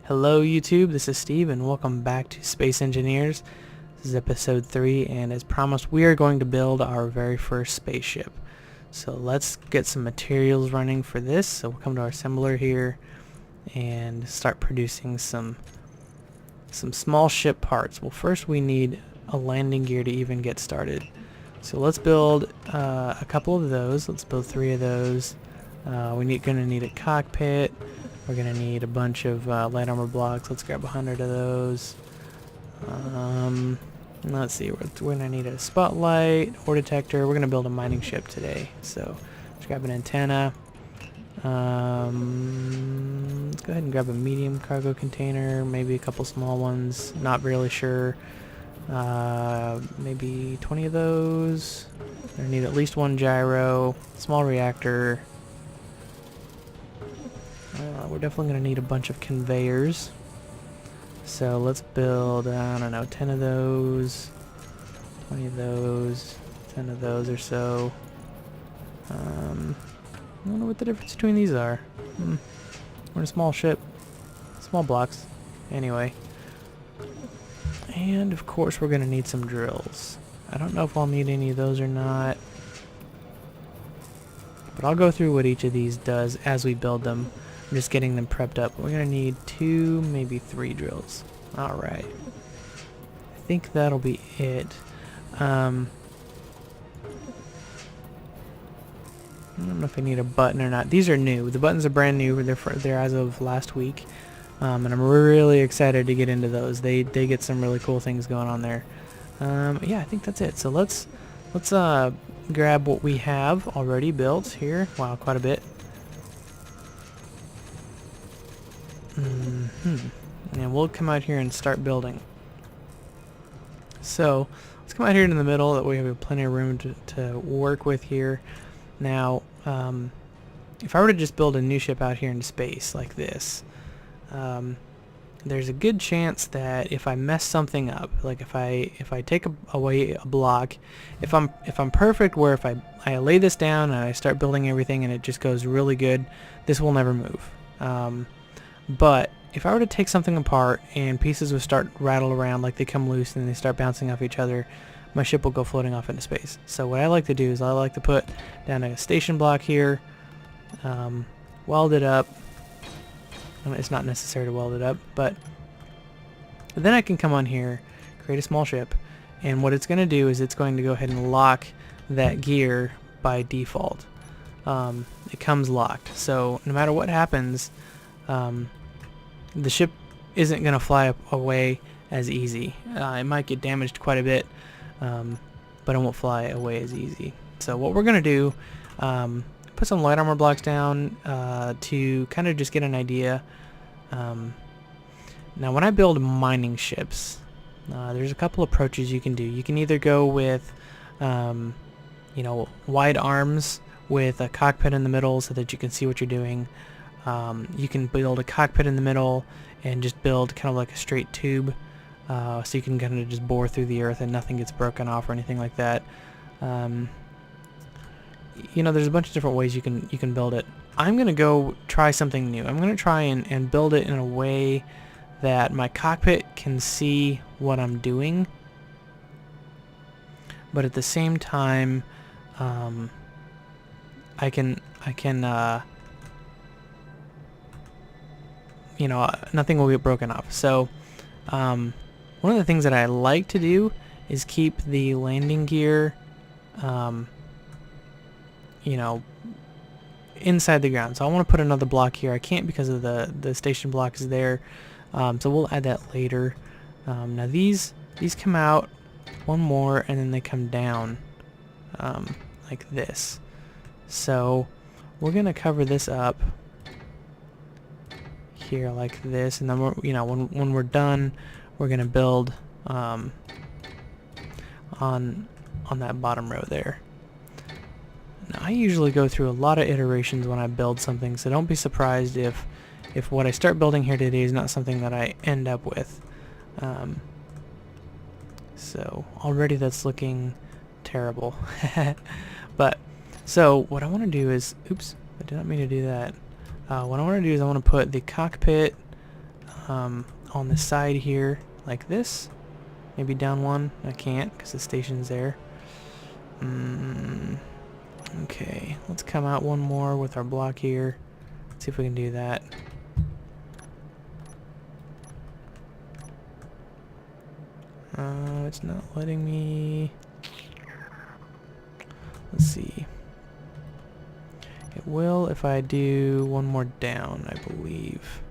Hello YouTube, this is Steve and welcome back to Space Engineers. This is episode 3 and as promised we are going to build our very first spaceship. So let's get some materials running for this. So we'll come to our assembler here and start producing some small ship parts. Well, first we need a landing gear to even get started. So let's build a couple of those. Let's build 3 of those. We're gonna need a cockpit. We're gonna need a bunch of light armor blocks. Let's grab 100 of those. Let's see, we're gonna need a spotlight, ore detector. We're gonna build a mining ship today. So let's grab an antenna. Let's go ahead and grab a medium cargo container, maybe a couple small ones. Not really sure. Maybe 20 of those. I need at least 1 gyro, small reactor. We're definitely going to need a bunch of conveyors. So let's build, I don't know, 10 of those, 20 of those, 10 of those or so. I wonder what the difference between these are. We're in a small ship. Small blocks. Anyway. And of course we're going to need some drills. I don't know if I'll need any of those or not. But I'll go through what each of these does as we build them. I'm just getting them prepped up. We're going to need 2, maybe 3 drills. Alright. I think that'll be it. I don't know if I need a button or not. These are new. The buttons are brand new. They're as of last week. And I'm really excited to get into those. They get some really cool things going on there. Yeah, I think that's it. So let's grab what we have already built here. Wow, quite a bit. And we'll come out here and start building. So let's come out here in the middle. That way we have plenty of room to work with here. Now, if I were to just build a new ship out here into space like this, there's a good chance that if I mess something up, like if I take away a block, if I'm perfect, where if I lay this down and I start building everything and it just goes really good, this will never move. But if I were to take something apart and pieces would start rattle around, like they come loose and they start bouncing off each other, my ship will go floating off into space. So what I like to do is I like to put down a station block here, weld it up. It's not necessary to weld it up, but then I can come on here, create a small ship, and what it's going to do is it's going to go ahead and lock that gear by default. It comes locked, so no matter what happens, the ship isn't going to fly away as easy. It might get damaged quite a bit, but it won't fly away as easy. So what we're going to do, put some light armor blocks down to kind of just get an idea. Now when I build mining ships, there's a couple approaches you can do. You can either go with wide arms with a cockpit in the middle so that you can see what you're doing. You can build a cockpit in the middle and just build kind of like a straight tube, so you can kind of just bore through the earth and nothing gets broken off or anything like that. There's a bunch of different ways you can build it. I'm gonna go try something new. I'm gonna try and build it in a way that my cockpit can see what I'm doing, but at the same time, I can nothing will get broken off. So one of the things that I like to do is keep the landing gear inside the ground. So I want to put another block here. I can't because of the station block is there. So we'll add that later. Now these come out, one more, and then they come down like this. So we're gonna cover this up here like this, and then when we're done, we're gonna build on that bottom row there. Now, I usually go through a lot of iterations when I build something, so don't be surprised if what I start building here today is not something that I end up with. So already that's looking terrible. But so what I want to do is, oops, I did not mean to do that. What I want to do is I want to put the cockpit on the side here, like this. Maybe down one. I can't because the station's there. Okay, let's come out one more with our block here. See if we can do that. It's not letting me. Let's see. It will if I do one more down, I believe.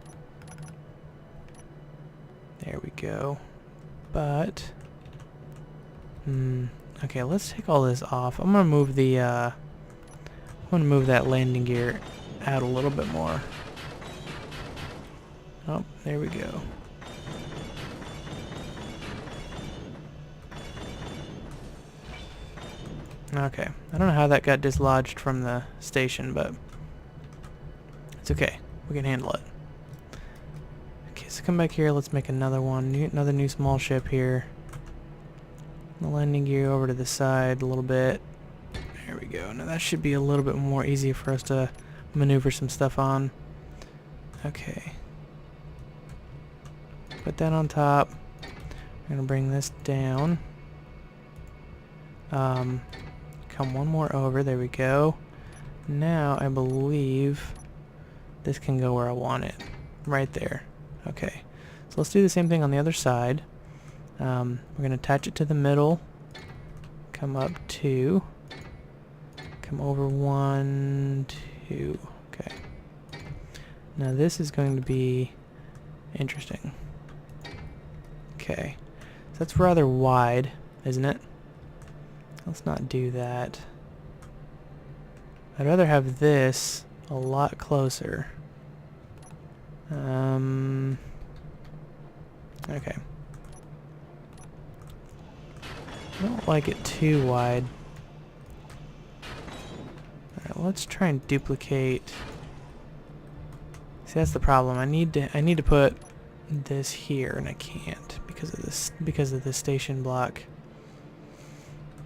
There we go. But okay, let's take all this off. I'm gonna move the I'm gonna move that landing gear out a little bit more. Oh, there we go. Okay, I don't know how that got dislodged from the station, but it's okay. We can handle it. Okay, so come back here. Let's make another one. Another new small ship here. The landing gear over to the side a little bit. There we go. Now that should be a little bit more easy for us to maneuver some stuff on. Okay. Put that on top. We're gonna bring this down. Come one more over. There we go. Now I believe this can go where I want it. Right there. Okay. So let's do the same thing on the other side. We're going to attach it to the middle. Come up 2. Come over 1, 2. Okay. Now this is going to be interesting. Okay. So that's rather wide, isn't it? Let's not do that. I'd rather have this a lot closer. Okay. I don't like it too wide. Alright, let's try and duplicate. See, that's the problem. I need to put this here, and I can't because of this station block.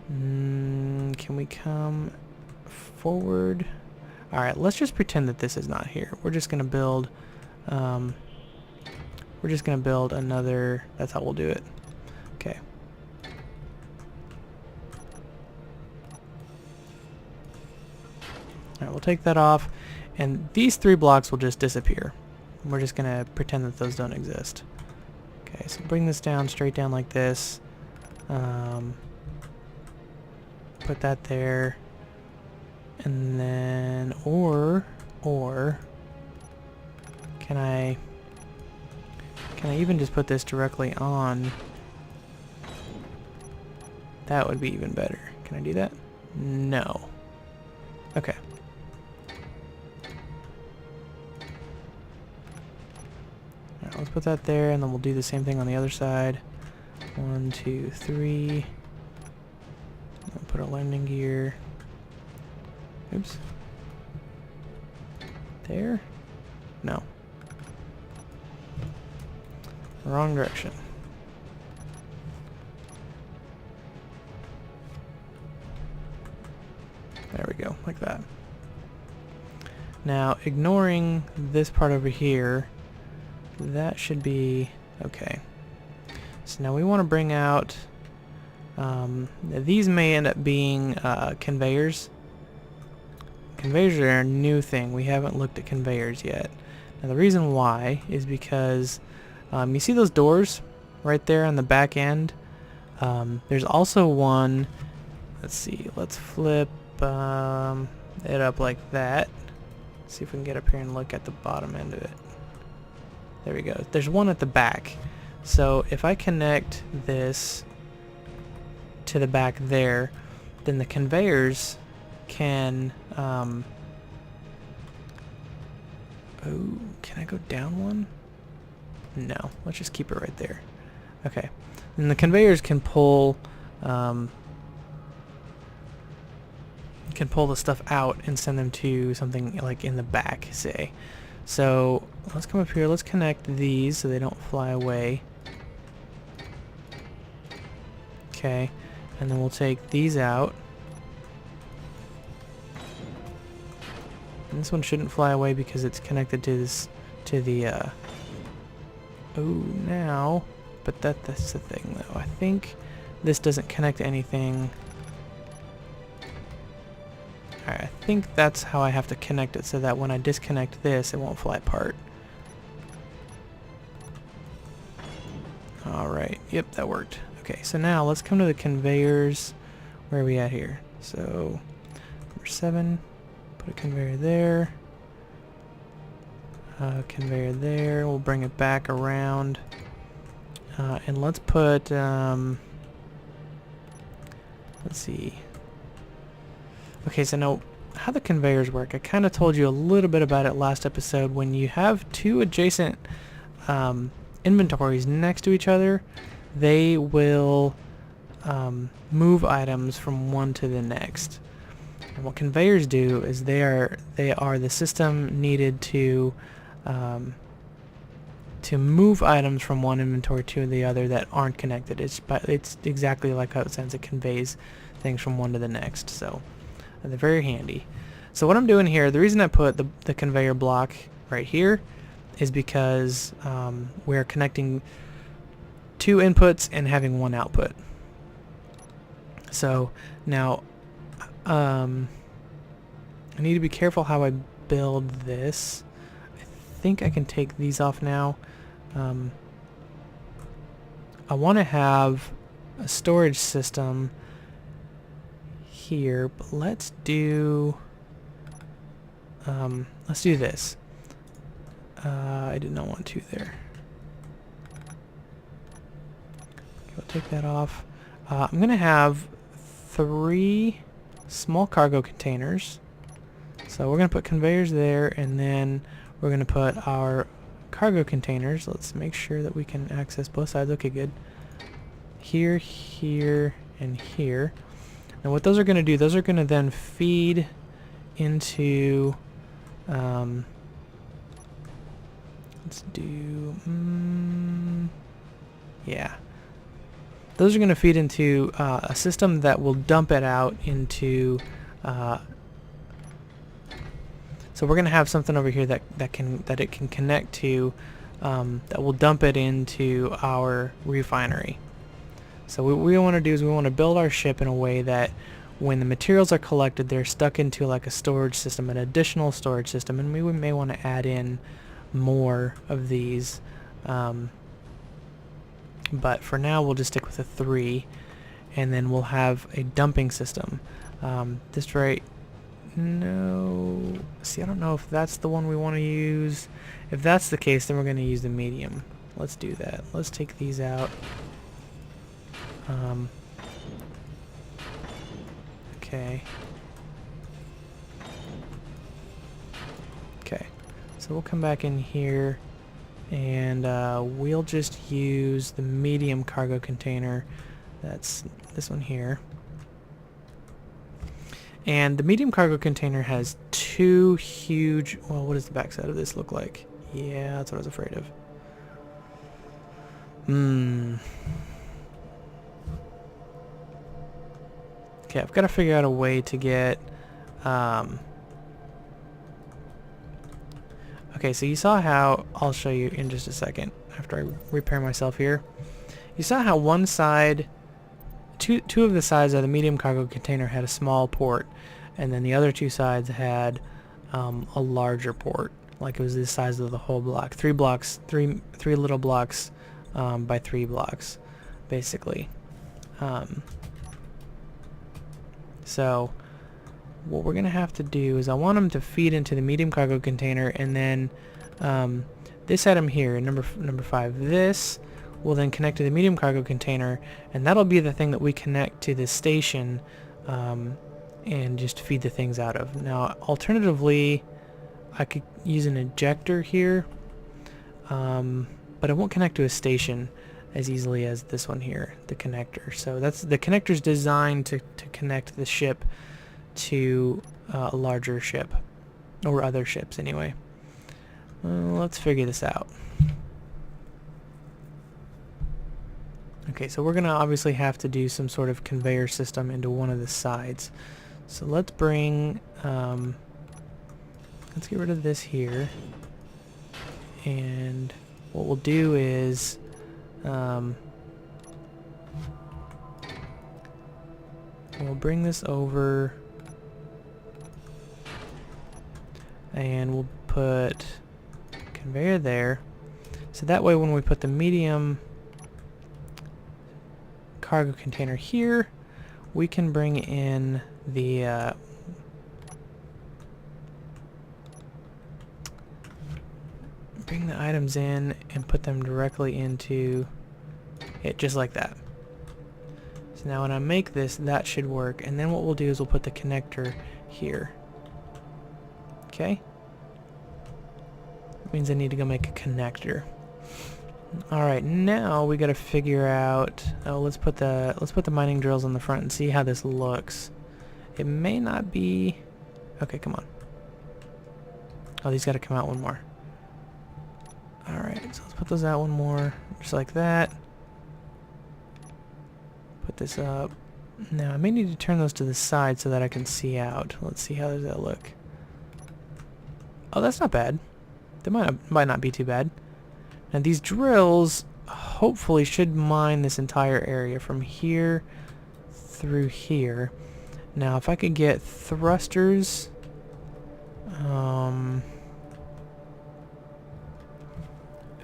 Can we come forward? Alright, let's just pretend that this is not here. We're just gonna build another. That's how we'll do it. Okay. Alright, we'll take that off, and these 3 blocks will just disappear. We're just gonna pretend that those don't exist. Okay, so bring this down, straight down like this. Put that there, and then or can I even just put this directly on? That would be even better. Can I do that? No. Okay. Alright, let's put that there, and then we'll do the same thing on the other side. 1, 2, 3. Put a landing gear. Oops. There? No. Wrong direction. There we go, like that. Now, ignoring this part over here, that should be okay. So now we want to bring out these may end up being conveyors. Conveyors are a new thing. We haven't looked at conveyors yet. Now the reason why is because you see those doors right there on the back end? There's also one. Let's see. Let's flip it up like that. See if we can get up here and look at the bottom end of it. There we go. There's one at the back. So if I connect this to the back there, then the conveyors can oh, can I go down one? No, let's just keep it right there. Okay, and the conveyors can pull the stuff out and send them to something like in the back, say. So let's come up here, let's connect these so they don't fly away. Okay, and then we'll take these out. And this one shouldn't fly away because it's connected to this, to the Oh, now, but that's the thing though. I think this doesn't connect to anything. Alright, I think that's how I have to connect it, so that when I disconnect this, it won't fly apart. Alright, yep, that worked. Okay, so now let's come to the conveyors. Where are we at here? So, number 7, put a conveyor there. Conveyor there, we'll bring it back around. And let's put, let's see. Okay, so now how the conveyors work, I kind of told you a little bit about it last episode. When you have two adjacent inventories next to each other, they will move items from one to the next. And what conveyors do is they are the system needed to move items from one inventory to the other that aren't connected. It's exactly like how it says, it conveys things from one to the next. So they're very handy. So what I'm doing here, the reason I put the conveyor block right here is because we're connecting two inputs and having one output. So now I need to be careful how I build this. I think I can take these off now. I want to have a storage system here, but let's do this. I did not want to there. Okay, I'll take that off. I'm gonna have 3 small cargo containers. So we're gonna put conveyors there, and then we're gonna put our cargo containers. Let's make sure that we can access both sides. Okay, good. Here, here, and here. And what those are going to do, those are going to then feed into, let's do, yeah. Those are going to feed into a system that will dump it out into, so we're going to have something over here that it can connect to, that will dump it into our refinery. So what we want to do is we want to build our ship in a way that when the materials are collected, they're stuck into like a storage system, an additional storage system, and we may want to add in more of these. But for now, we'll just stick with the 3, and then we'll have a dumping system. This right, no, see, I don't know if that's the one we want to use. If that's the case, then we're going to use the medium. Let's do that. Let's take these out. Okay. Okay. So we'll come back in here, and we'll just use the medium cargo container. That's this one here. And the medium cargo container has 2 huge, well, what does the backside of this look like? Yeah, that's what I was afraid of. Okay, I've got to figure out a way to get, okay, so you saw how, I'll show you in just a second after I repair myself here. You saw how one side, two of the sides of the medium cargo container had a small port, and then the other 2 sides had a larger port, like it was the size of the whole block. 3 blocks, three little blocks by 3 blocks, basically. So what we're gonna have to do is I want them to feed into the medium cargo container, and then this item here, number 5, this will then connect to the medium cargo container, and that'll be the thing that we connect to the station and just feed the things out of. Now, alternatively, I could use an ejector here, but it won't connect to a station as easily as this one here, the connector. So that's the connector's designed to connect the ship to a larger ship, or other ships anyway. Let's figure this out. Okay, so we're gonna obviously have to do some sort of conveyor system into one of the sides. So let's bring, let's get rid of this here, and what we'll do is we'll bring this over and we'll put conveyor there. So that way when we put the medium cargo container here, we can bring in the bring the items in and put them directly into it, just like that. So now when I make this, that should work, and then what we'll do is we'll put the connector here. Okay? That means I need to go make a connector. Alright, now we gotta figure out, let's put the mining drills on the front and see how this looks. It may not be, okay, come on. Oh, these gotta come out one more. Alright, so let's put those out one more, just like that. Put this up. Now I may need to turn those to the side so that I can see out. Let's see how does that look. Oh, that's not bad. That might not be too bad. Now these drills hopefully should mine this entire area from here through here. Now if I could get thrusters,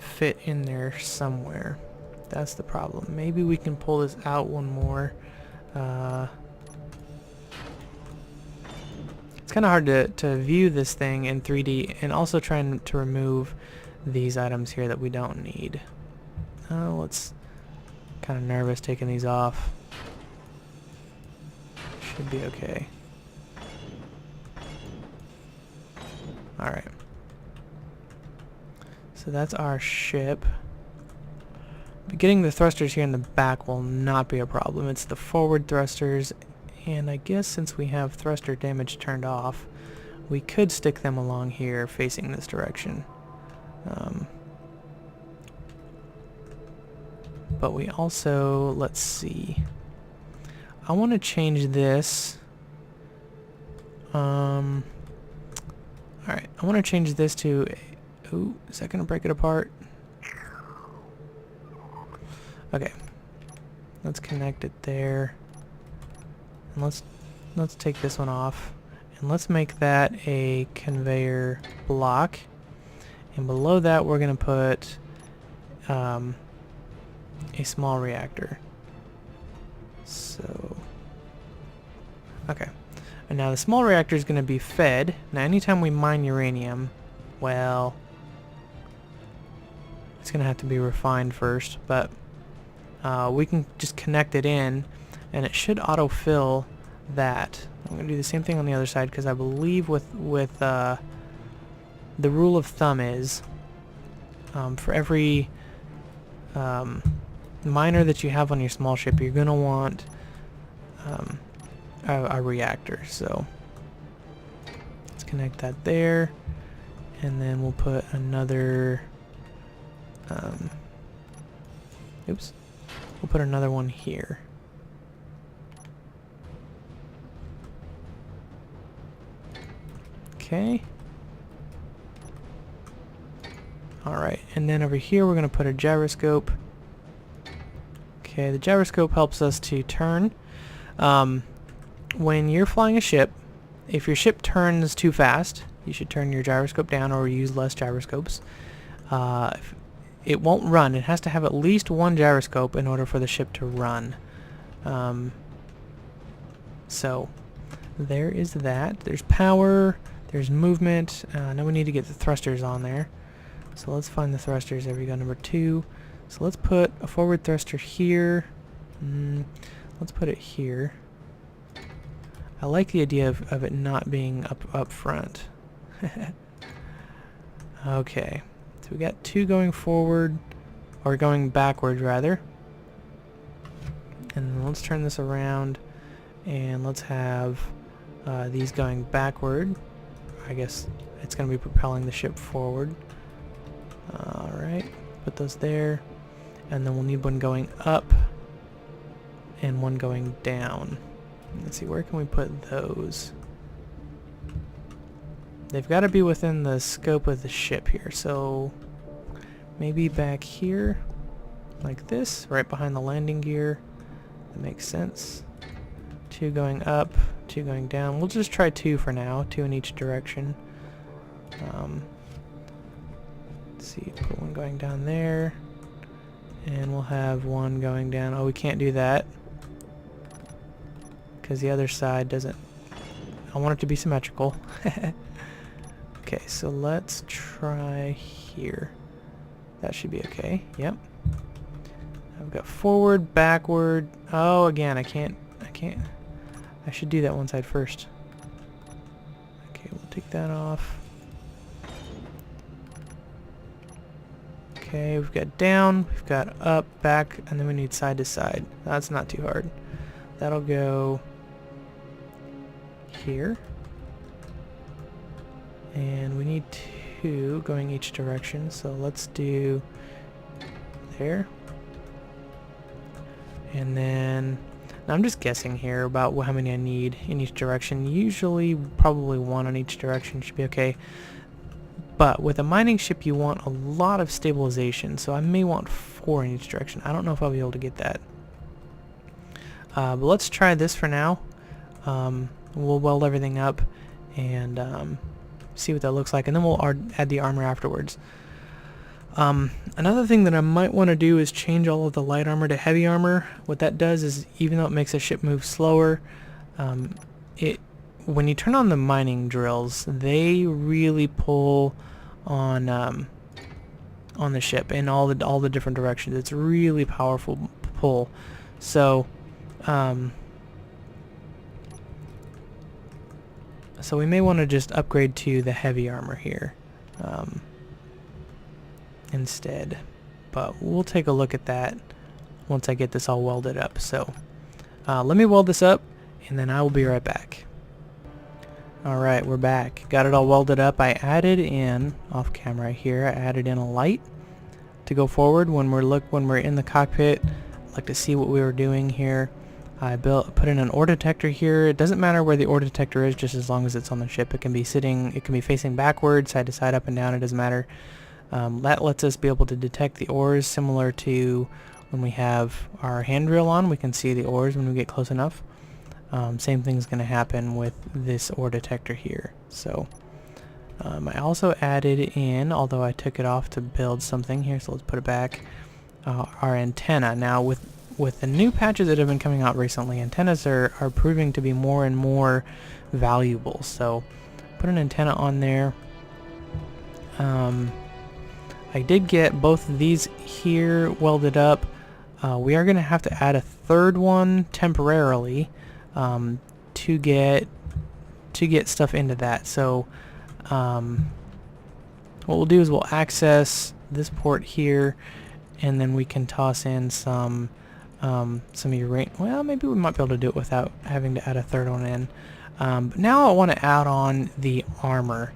fit in there somewhere. That's the problem. Maybe we can pull this out one more. It's kind of hard to view this thing in 3D, and also trying to remove these items here that we don't need. Let's kind of nervous taking these off. Should be okay. Alright. So that's our ship. Getting the thrusters here in the back will not be a problem. It's the forward thrusters, and I guess since we have thruster damage turned off, we could stick them along here facing this direction. But we also, let's see, I want to change this. Alright, I want to change this to, ooh, is that going to break it apart? Okay, let's connect it there, and let's take this one off, and let's make that a conveyor block, and below that we're gonna put a small reactor. So, okay, and now the small reactor is gonna be fed. Now anytime we mine uranium, well, it's gonna have to be refined first, but we can just connect it in and it should autofill that. I'm going to do the same thing on the other side, because I believe with the rule of thumb is for every miner that you have on your small ship, you're going to want a reactor. So let's connect that there, and then we'll put another oops. We'll put another one here. Okay. Alright, and then over here we're going to put a gyroscope. Okay, the gyroscope helps us to turn. When you're flying a ship, if your ship turns too fast, you should turn your gyroscope down or use less gyroscopes. It won't run. It has to have at least one gyroscope in order for the ship to run. So there is that. There's power. There's movement. Now we need to get the thrusters on there. So let's find the thrusters. There we go, number 2. So let's put a forward thruster here. Let's put it here. I like the idea of it not being up front. Okay. So we got 2 going forward, or going backward rather. And let's turn this around, and let's have these going backward. I guess it's going to be propelling the ship forward. Alright, put those there. And then we'll need one going up and one going down. Let's see, where can we put those? They've got to be within the scope of the ship here, so Maybe back here, like this, right behind the landing gear. That makes sense. 2 going up, 2 going down. We'll just try 2 for now, 2 in each direction. Let's see, put 1 going down there, and we'll have 1 going down. Oh, we can't do that because the other side doesn't. I want it to be symmetrical. Okay, so let's try here. That should be okay. Yep. I've got forward, backward. Oh, again, I can't. I should do that one side first. Okay, we'll take that off. Okay, we've got down, we've got up, back, and then we need side to side. That's not too hard. That'll go here. And we need 2 going each direction, so let's do there. And then, now I'm just guessing here about how many I need in each direction. Usually, probably 1 on each direction should be okay. But with a mining ship, you want a lot of stabilization, so I may want 4 in each direction. I don't know if I'll be able to get that. But let's try this for now. We'll weld everything up and see what that looks like, and then we'll add the armor afterwards. Another thing that I might want to do is change all of the light armor to heavy armor. What that does is, even though it makes a ship move slower, when you turn on the mining drills, they really pull on the ship in all the different directions. It's a really powerful pull. So so we may want to just upgrade to the heavy armor here instead, but we'll take a look at that once I get this all welded up. So let me weld this up, and then I will be right back. Alright, we're back. Got it all welded up. I added in, off camera here, I added in a light to go forward when we're in the cockpit. I'd like to see what we were doing here. I put in an ore detector here. It doesn't matter where the ore detector is, just as long as it's on the ship. It can be facing backwards, side to side, up and down, it doesn't matter. That lets us be able to detect the ores, similar to when we have our hand drill on. We can see the ores when we get close enough. Same thing's going to happen with this ore detector here. So I also added in, although I took it off to build something here, so let's put it back, our antenna. Now with the new patches that have been coming out recently, antennas are proving to be more and more valuable. So put an antenna on there. I did get both of these here welded up. We are going to have to add a third one temporarily to get stuff into that. So what we'll do is we'll access this port here, and then we can toss in some uranium. Well, maybe we might be able to do it without having to add a third one in. But now I want to add on the armor.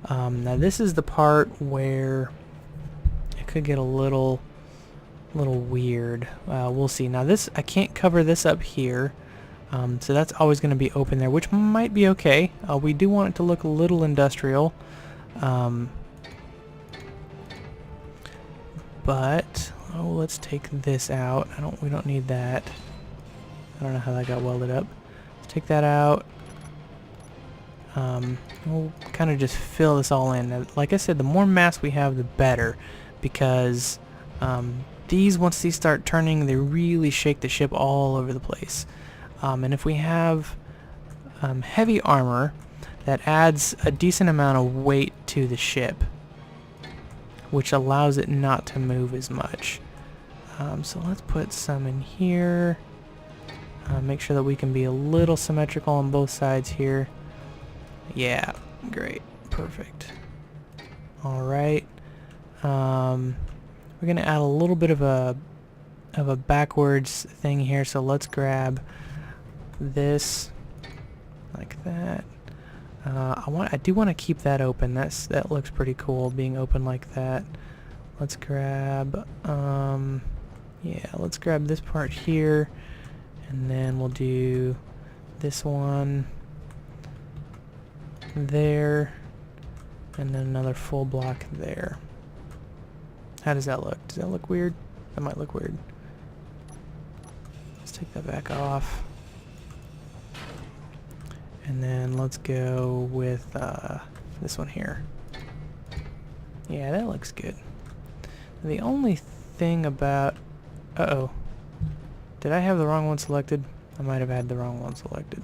Now this is the part where it could get a little weird. We'll see. Now this, I can't cover this up here. So that's always going to be open there, which might be okay. We do want it to look a little industrial. But let's take this out. We don't need that. I don't know how that got welded up. Let's take that out. We'll kind of just fill this all in. Now, like I said, the more mass we have, the better, because once these start turning, they really shake the ship all over the place. And if we have heavy armor, that adds a decent amount of weight to the ship, which allows it not to move as much. So let's put some in here. Make sure that we can be a little symmetrical on both sides here. Yeah, great, perfect. Alright, we're gonna add a little bit of a backwards thing here, so let's grab this like that. I do want to keep that open. That looks pretty cool, being open like that. Let's grab let's grab this part here, and then we'll do this one there, and then another full block there. How does that look? Does that look weird? That might look weird. Let's take that back off. And then let's go with this one here. Yeah, that looks good. The only thing about... Uh-oh. Did I have the wrong one selected? I might have had the wrong one selected.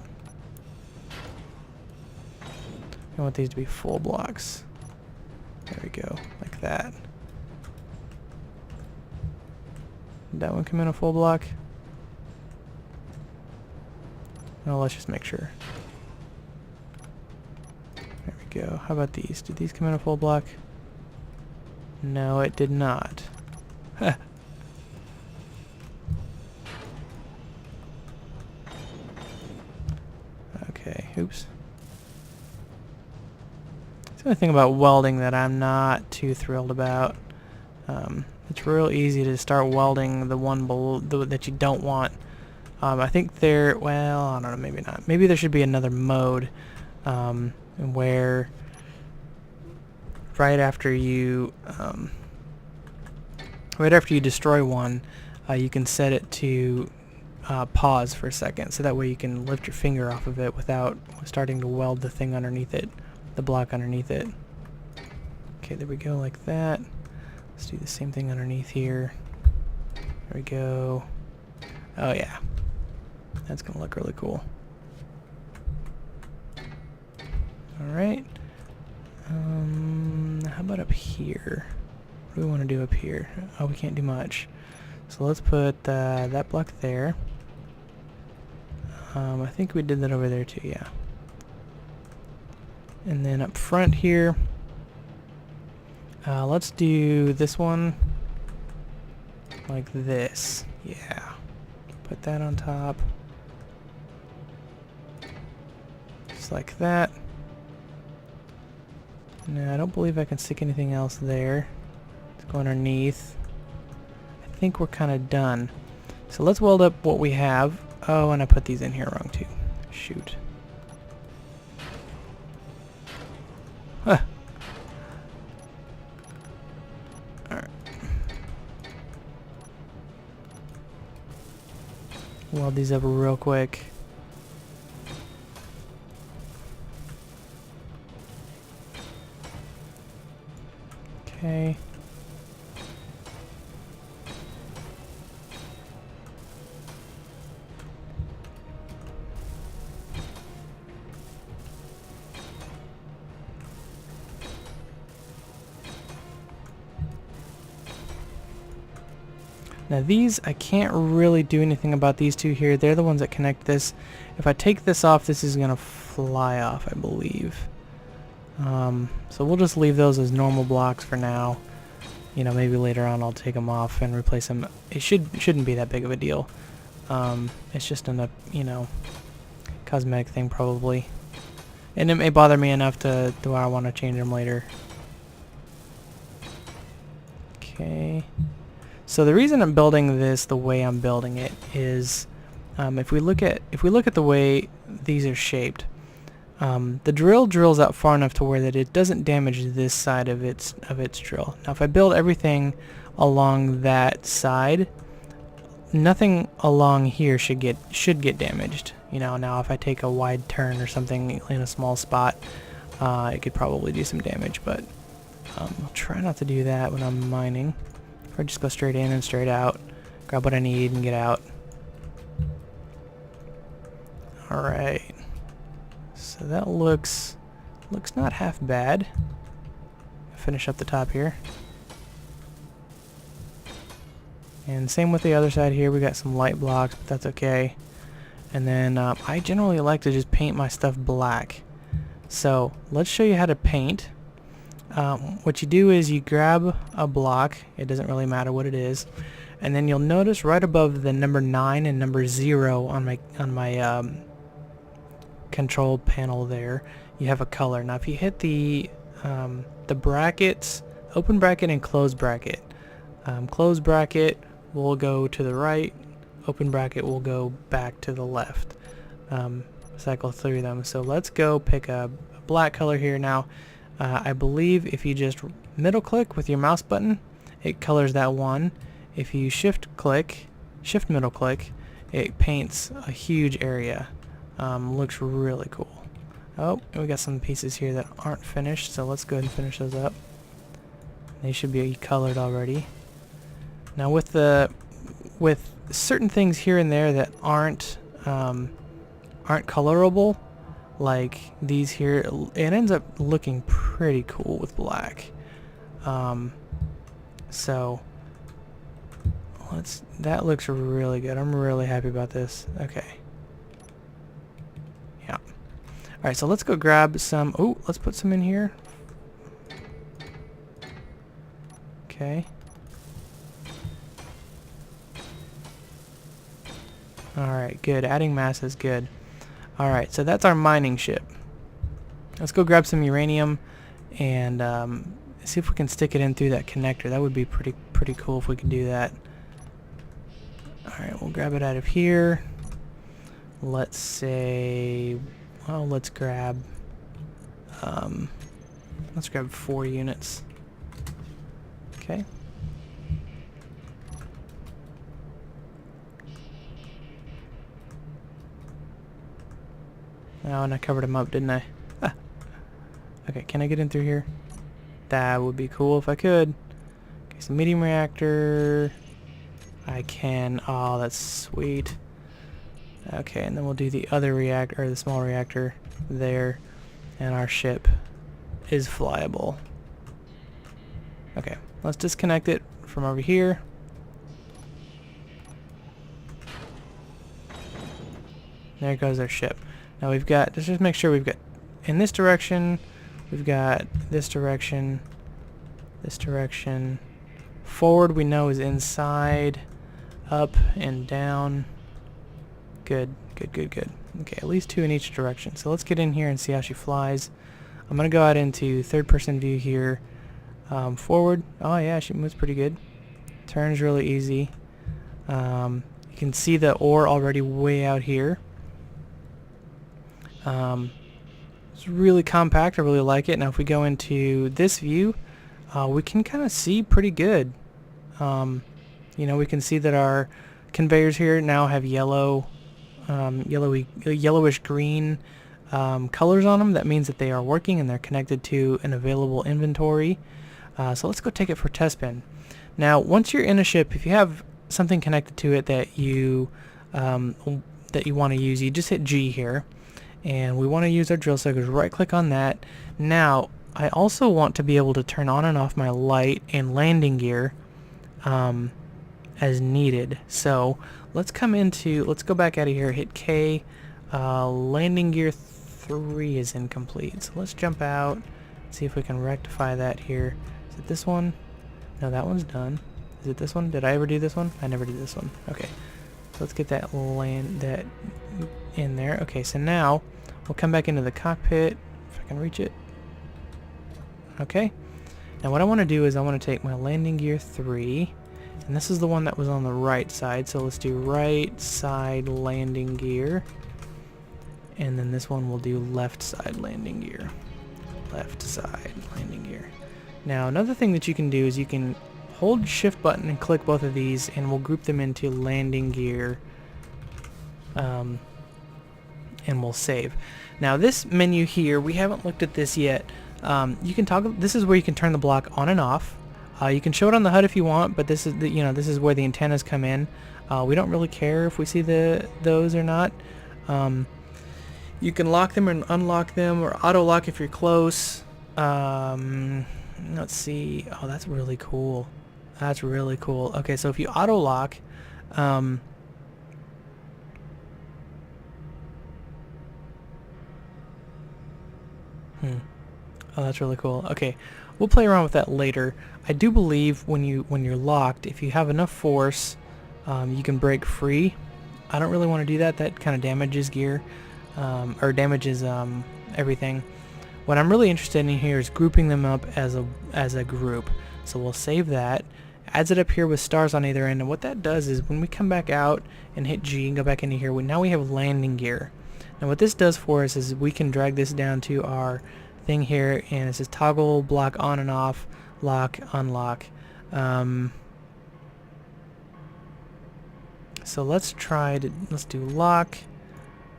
I want these to be full blocks. There we go, like that. Did that one come in a full block? No, let's just make sure. There we go. How about these? Did these come in a full block? No, it did not. Okay, oops. The only thing about welding that I'm not too thrilled about. It's real easy to start welding the one below that you don't want. I think there, well, I don't know, maybe not. Maybe there should be another mode where right after you destroy one, you can set it to pause for a second, so that way you can lift your finger off of it without starting to weld the thing underneath it, the block underneath it. Okay, there we go, like that. Let's do the same thing underneath here. There we go. Oh yeah, that's gonna look really cool. Alright. How about up here? What do we want to do up here? Oh, we can't do much. So let's put that block there. I think we did that over there too, yeah. And then up front here, let's do this one like this. Yeah. Put that on top. Just like that. No, I don't believe I can stick anything else there. Let's go underneath. I think we're kind of done. So let's weld up what we have. Oh, and I put these in here wrong too. Shoot. Huh. Alright. Weld these up real quick. Okay. Now these, I can't really do anything about these two here. They're the ones that connect this. If I take this off, this is going to fly off, I believe. So we'll just leave those as normal blocks for now. You know, maybe later on I'll take them off and replace them. It shouldn't be that big of a deal. It's just a, you know, cosmetic thing probably. And it may bother me enough to where I want to change them later. Okay. So the reason I'm building this the way I'm building it is, if we look at the way these are shaped, the drill drills out far enough to where that it doesn't damage this side of its drill. Now if I build everything along that side, nothing along here should get damaged. You know, now if I take a wide turn or something in a small spot, it could probably do some damage, but I'll try not to do that when I'm mining. Or just go straight in and straight out, grab what I need and get out. Alright. So that looks not half bad. Finish up the top here. And same with the other side here, we got some light blocks, but that's okay. And then I generally like to just paint my stuff black. So let's show you how to paint. What you do is you grab a block, it doesn't really matter what it is, and then you'll notice right above the number 9 and number 0 on my control panel there, you have a color. Now if you hit the brackets, open bracket and close bracket, close bracket will go to the right, open bracket will go back to the left. Cycle through them. So let's go pick a black color here now. I believe if you just middle click with your mouse button it colors that one. If you shift middle click, it paints a huge area. Looks really cool. Oh, we got some pieces here that aren't finished, so let's go ahead and finish those up. They should be colored already. Now with certain things here and there that aren't colorable, like these here, it ends up looking pretty cool with black. So that looks really good. I'm really happy about this. Okay. Yeah. Alright, so let's go grab some. Oh, let's put some in here. Okay. Alright, good. Adding mass is good. Alright, so that's our mining ship. Let's go grab some uranium and see if we can stick it in through that connector. That would be pretty cool if we could do that. Alright, we'll grab it out of here. Let's say, well, let's grab 4 units. Okay. Oh, and I covered him up, didn't I? Ah. Okay, can I get in through here? That would be cool if I could. Okay, so medium reactor. I can. Oh, that's sweet. Okay, and then we'll do the other reactor, or the small reactor there, and our ship is flyable. Okay, let's disconnect it from over here. There goes our ship. Now we've got, let's just make sure we've got in this direction, we've got this direction, this direction. Forward we know is inside, up and down. Good, good, good, good. Okay, at least 2 in each direction. So let's get in here and see how she flies. I'm going to go out into third-person view here. Forward. Oh yeah, she moves pretty good. Turns really easy. You can see the ore already way out here. It's really compact. I really like it. Now if we go into this view, we can kind of see pretty good. You know, we can see that our conveyors here now have yellow, yellowish green colors on them. That means that they are working and they're connected to an available inventory. So let's go take it for test bin. Now once you're in a ship, if you have something connected to it that you want to use, you just hit G here, and we want to use our drill circuits. Right click on that. Now I also want to be able to turn on and off my light and landing gear as needed. So let's go back out of here, hit K. Landing gear 3 is incomplete, so let's jump out, see if we can rectify that here. Is it this one? No, that one's done. Is it this one? Did I ever do this one? I never did this one. Okay, so let's get that in there. Okay, so now we'll come back into the cockpit if I can reach it. Okay, now what I want to do is I want to take my landing gear 3, and this is the one that was on the right side, so let's do right side landing gear, and then this one will do left side landing gear. Left side landing gear. Now another thing that you can do is you can hold shift button and click both of these, and we'll group them into landing gear, and we'll save. Now this menu here, we haven't looked at this yet. You can toggle. This is where you can turn the block on and off. You can show it on the HUD if you want, but this is this is where the antennas come in. We don't really care if we see those or not. You can lock them and unlock them, or auto lock if you're close. Let's see. Oh, that's really cool. That's really cool. Okay, so if you auto lock, oh, that's really cool. Okay, we'll play around with that later. I do believe when you're locked, if you have enough force, you can break free. I don't really want to do that. That kind of damages gear, or damages everything. What I'm really interested in here is grouping them up as a group. So we'll save that. Adds it up here with stars on either end, and what that does is when we come back out and hit G and go back into here, now we have landing gear. Now what this does for us is we can drag this down to our thing here, and it says toggle block on and off, lock, unlock. So let's do lock,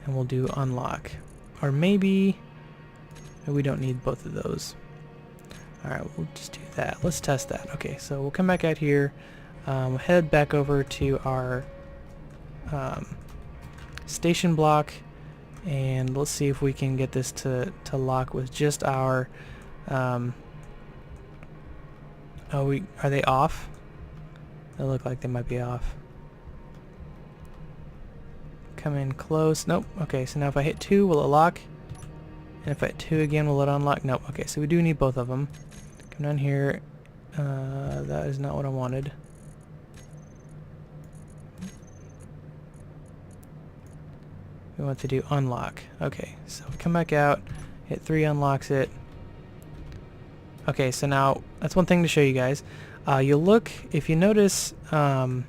and we'll do unlock. Or maybe we don't need both of those. Alright, we'll just do that. Let's test that. Okay, so we'll come back out here, head back over to our station block, and let's see if we can get this to lock with just our are they off? They look like they might be off. Come in close. Nope. Okay, so now if I hit 2, will it lock? And if I hit 2 again, will it unlock? Nope. Okay, so we do need both of them. Come down here. That is not what I wanted. We want to do unlock. Okay, so we come back out, hit 3 unlocks it. Okay, so now that's one thing to show you guys. You'll look, if you notice the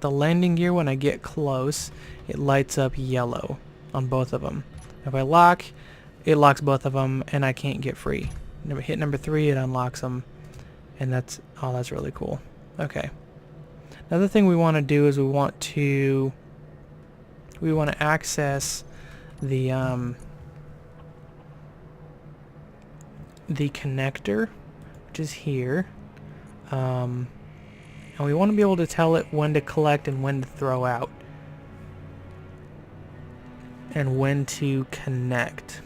landing gear, when I get close, it lights up yellow on both of them. If I lock, it locks both of them and I can't get free. Hit number 3, it unlocks them, and that's really cool. Okay. Another thing we want to do is we want to access the connector, which is here, and we want to be able to tell it when to collect and when to throw out, and when to connect,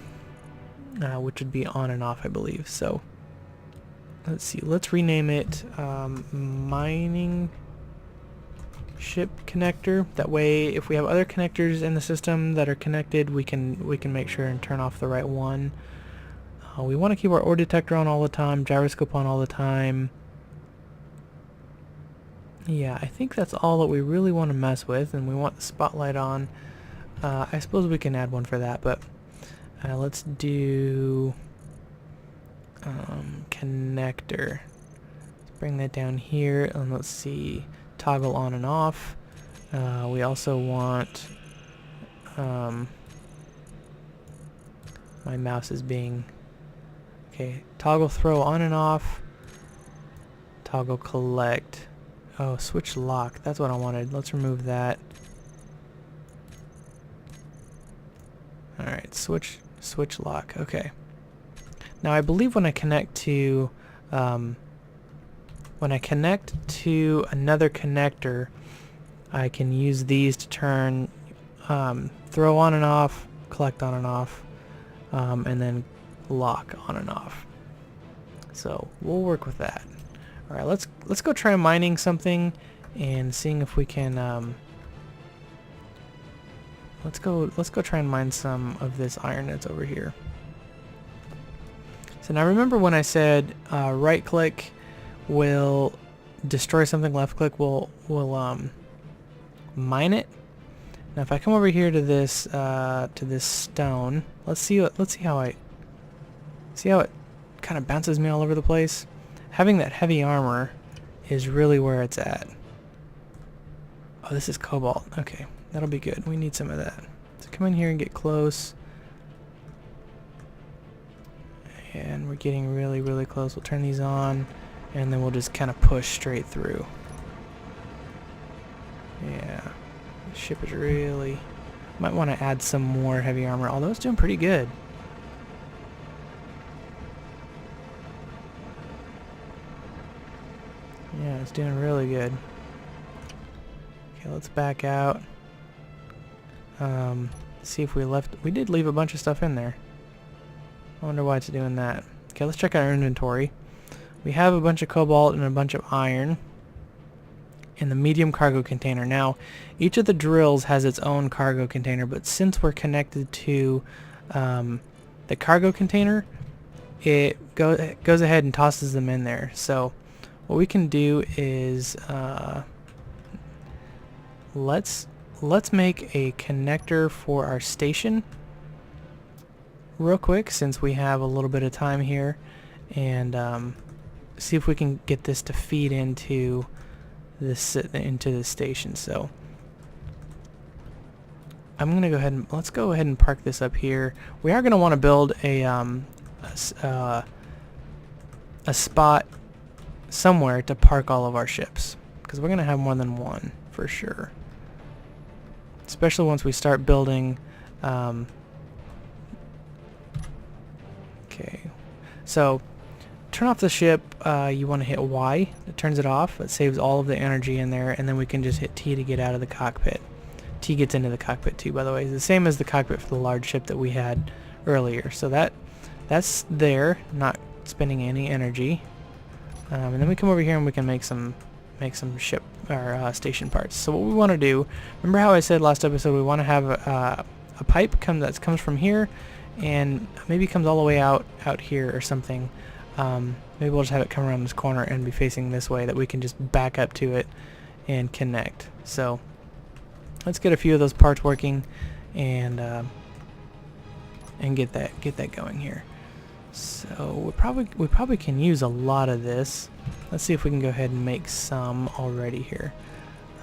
which would be on and off, I believe. So let's see, let's rename it mining ship connector. That way, if we have other connectors in the system that are connected, we can make sure and turn off the right one. We want to keep our ore detector on all the time, gyroscope on all the time. Yeah, I think that's all that we really want to mess with, and we want the spotlight on. I suppose we can add one for that, but let's do connector. Let's bring that down here, and let's see, toggle on and off. We also want my mouse is being okay. Toggle throw on and off. Toggle collect. Oh, switch lock. That's what I wanted. Let's remove that. Alright, switch lock. Okay. Now I believe when I connect to another connector, I can use these to turn throw on and off, collect on and off, and then lock on and off. So we'll work with that. All right, let's go try mining something and seeing if we can. Let's go try and mine some of this iron that's over here. So now remember when I said right click will destroy something, left click will mine it. Now if I come over here to this stone, let's see how it kind of bounces me all over the place. Having that heavy armor is really where it's at. Oh, this is cobalt. Okay, that'll be good. We need some of that. So come in here and get close. And we're getting really, really close. We'll turn these on, and then we'll just kind of push straight through. Yeah, the ship is really... Might want to add some more heavy armor, although it's doing pretty good. Yeah, it's doing really good. Okay, let's back out. See if we did leave a bunch of stuff in there. I wonder why it's doing that. Okay, let's check our inventory. We have a bunch of cobalt and a bunch of iron in the medium cargo container. Now, each of the drills has its own cargo container, but since we're connected to the cargo container, it goes ahead and tosses them in there. So what we can do is let's make a connector for our station real quick, since we have a little bit of time here, and see if we can get this to feed into the station. So I'm gonna go ahead and let's go ahead and park this up here. We are gonna want to build a spot somewhere to park all of our ships, because we're going to have more than one for sure. Especially once we start building. Okay, so turn off the ship. You want to hit Y. It turns it off. It saves all of the energy in there, and then we can just hit T to get out of the cockpit. T gets into the cockpit too, by the way. It's the same as the cockpit for the large ship that we had earlier. So that's there, not spending any energy. And then we come over here and we can make some ship or station parts. So what we want to do, remember how I said last episode we want to have a pipe that comes from here and maybe comes all the way out here or something. Maybe we'll just have it come around this corner and be facing this way, that we can just back up to it and connect. So let's get a few of those parts working and get that going here. So we probably can use a lot of this. Let's see if we can go ahead and make some already here.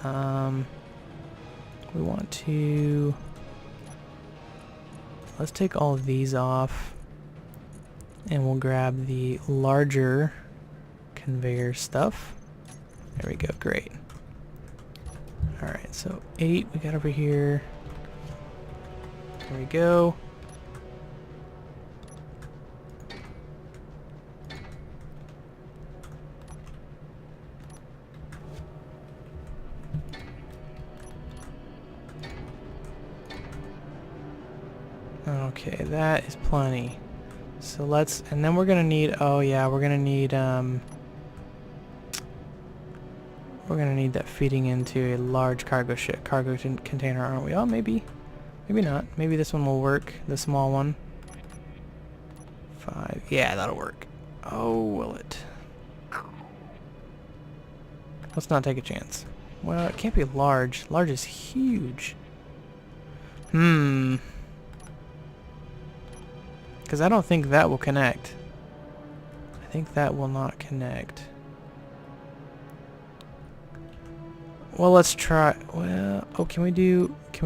We want to, let's take all of these off, and we'll grab the larger conveyor stuff. There we go, great. Alright, so 8 we got over here. There we go. Okay, that is plenty. So let's, and then we're gonna need, oh yeah, we're gonna need that feeding into a large cargo container, aren't we? Oh, maybe not. Maybe this one will work, the small one. 5, yeah, that'll work. Oh, will it? Let's not take a chance. Well, it can't be large. Large is huge. Because I don't think that will connect. I think that will not connect. Well, let's try. Well, oh, can we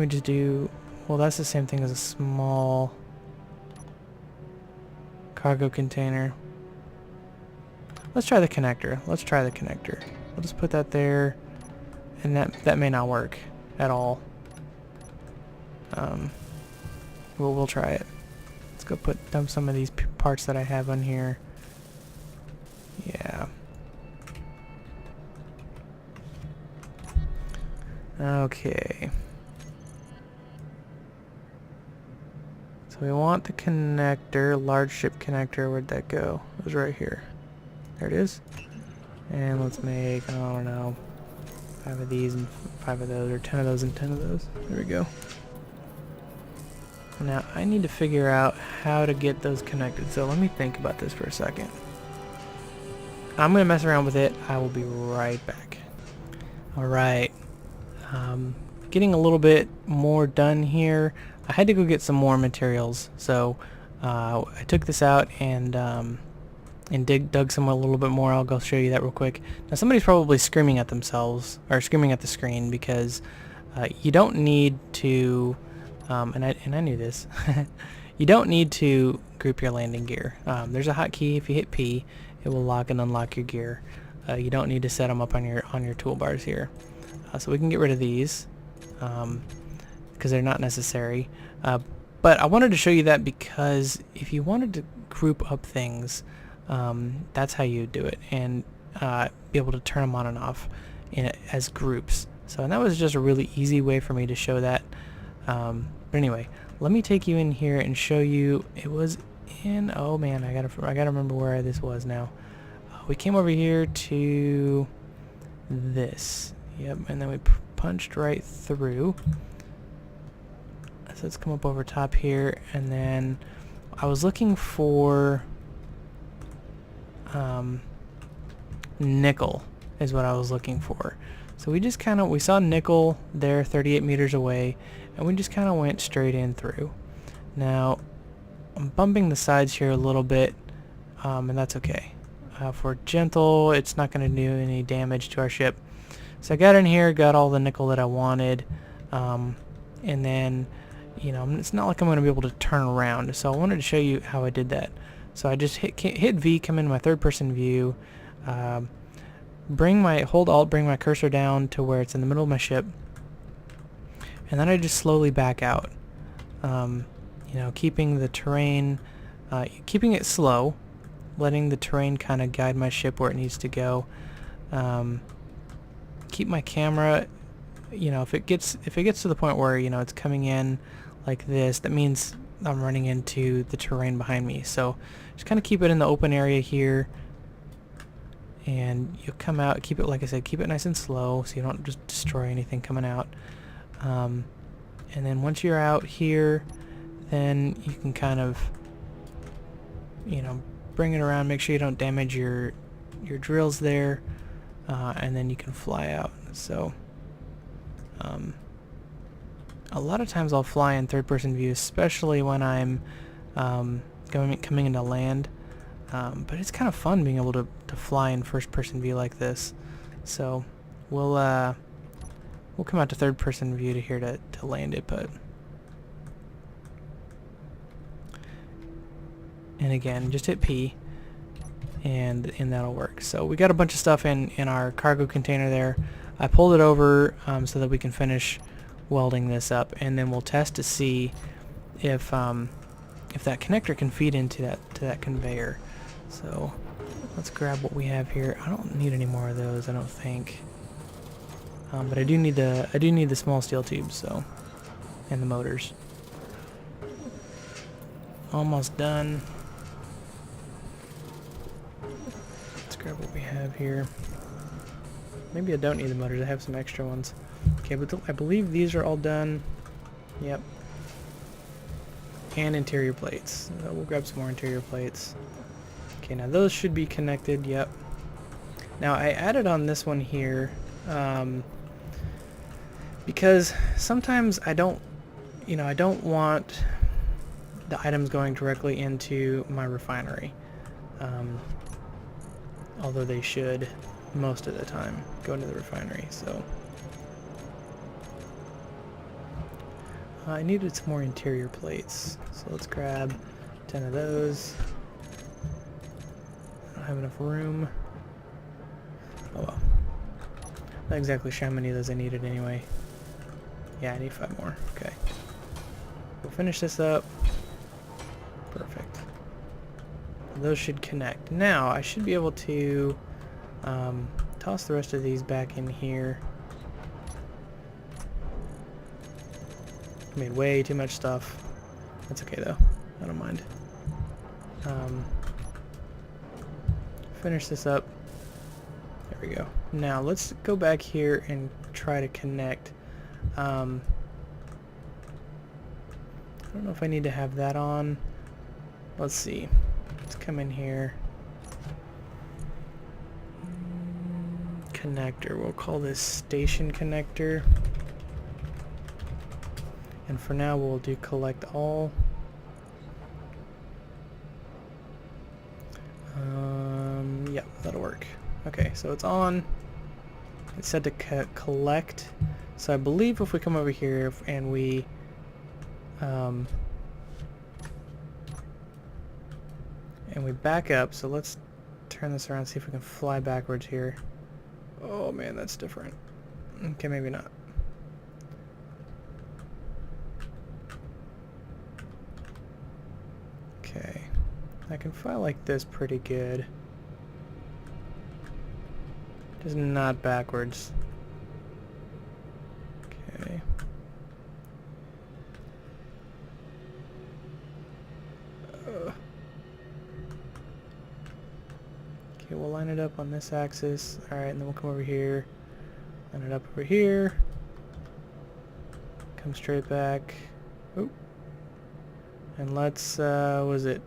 just do, well, that's the same thing as a small cargo container. Let's try the connector. We'll just put that there, and that may not work at all. We'll try it. Let's go dump some of these parts that I have on here. Yeah. Okay. So we want the connector, large ship connector. Where'd that go? It was right here. There it is. And let's make, I don't know, 5 of these and 5 of those, or 10 of those and 10 of those. There we go. Now I need to figure out how to get those connected. So let me think about this for a second. I'm going to mess around with it. I will be right back. Alright. Getting a little bit more done here. I had to go get some more materials. So I took this out and dug some a little bit more. I'll go show you that real quick. Now somebody's probably screaming at themselves, or screaming at the screen, because you don't need to, and I knew this, you don't need to group your landing gear. There's a hotkey. If you hit P, it will lock and unlock your gear. You don't need to set them up on your toolbars here. So we can get rid of these because they're not necessary. But I wanted to show you that because if you wanted to group up things, that's how you do it, and be able to turn them on and off as groups. So, and that was just a really easy way for me to show that. But anyway, let me take you in here and show you. It was in, oh man, I gotta remember where this was now. We came over here to this. Yep, and then we punched right through. So let's come up over top here, and then I was looking for nickel is what I was looking for. So we just we saw nickel there 38 meters away, and we just kind of went straight in through. Now I'm bumping the sides here a little bit, and that's okay. For gentle, it's not going to do any damage to our ship. So I got in here, got all the nickel that I wanted, and then, you know, it's not like I'm going to be able to turn around. So I wanted to show you how I did that. So I just hit V, come in my third person view. hold Alt, bring my cursor down to where it's in the middle of my ship, and then I just slowly back out. You know, keeping the terrain, keeping it slow, letting the terrain kind of guide my ship where it needs to go. Keep my camera, you know, if it gets to the point where, you know, it's coming in like this, that means I'm running into the terrain behind me. So just kind of keep it in the open area here, and you'll come out, keep it, like I said, keep it nice and slow so you don't just destroy anything coming out. And then once you're out here, then you can kind of, you know, bring it around, make sure you don't damage your drills there, and then you can fly out. So a lot of times I'll fly in third-person view, especially when I'm coming into land, but it's kind of fun being able to fly in first-person view like this. So we'll come out to third-person view to land it, but and again, just hit P, and that'll work. So we got a bunch of stuff in our cargo container there. I pulled it over so that we can finish welding this up, and then we'll test to see if that connector can feed into that conveyor. So let's grab what we have here. I don't need any more of those, I don't think. But I do need the small steel tubes, so, and the motors. Almost done. Let's grab what we have here. Maybe I don't need the motors, I have some extra ones. Okay, but I believe these are all done. Yep. And interior plates. So we'll grab some more interior plates. Okay, now those should be connected, yep. Now I added on this one here, because sometimes I don't want the items going directly into my refinery. Although they should, most of the time, go into the refinery, so. I needed some more interior plates, so let's grab 10 of those. I don't have enough room. Oh well. Not exactly sure how many of those I needed anyway. Yeah, I need 5 more. Okay. We'll finish this up. Perfect. Those should connect. Now, I should be able to toss the rest of these back in here. Made way too much stuff. That's okay though. I don't mind. Finish this up. There we go. Now let's go back here and try to connect. I don't know if I need to have that on. Let's see. Let's come in here. Connector. We'll call this station connector. And for now we'll do collect all. Yeah, that'll work. Okay, so it's on. It's set to collect. So I believe if we come over here and we back up, so let's turn this around, see if we can fly backwards here. Oh man, that's different. Okay, maybe not. Okay, I can fly like this pretty good. Just not backwards. Okay. Okay, we'll line it up on this axis. Alright, and then we'll come over here. Line it up over here. Come straight back. Oop. And let's, was it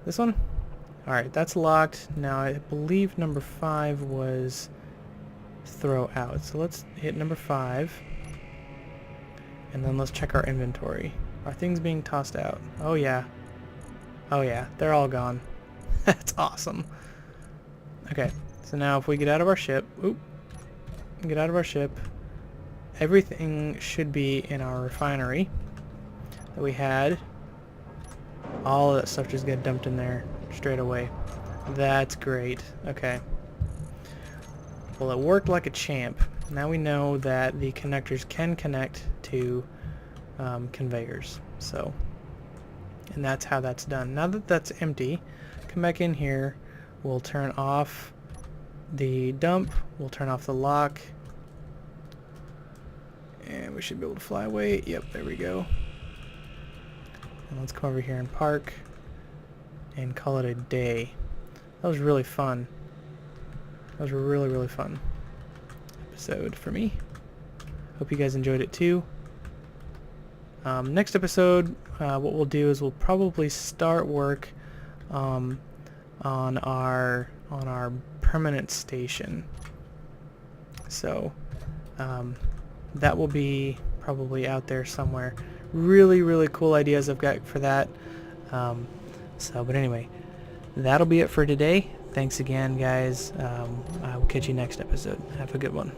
this one? Alright, that's locked. Now I believe number 5 was throw out. So let's hit number 5. And then let's check our inventory. Are things being tossed out? Oh yeah. Oh yeah, they're all gone. That's awesome. Okay, so now if we get out of our ship, everything should be in our refinery that we had. All of that stuff just got dumped in there straight away. That's great. Okay. Well, it worked like a champ. Now we know that the connectors can connect to conveyors. So, and that's how that's done. Now that that's empty, come back in here. We'll turn off the dump. We'll turn off the lock. And we should be able to fly away. Yep, there we go. And let's come over here and park and call it a day. That was really fun. That was a really, really fun episode for me. Hope you guys enjoyed it too. Next episode, what we'll do is we'll probably start work on our permanent station. So that will be probably out there somewhere. Really, really cool ideas I've got for that. But anyway, that'll be it for today. Thanks again, guys. I will catch you next episode. Have a good one.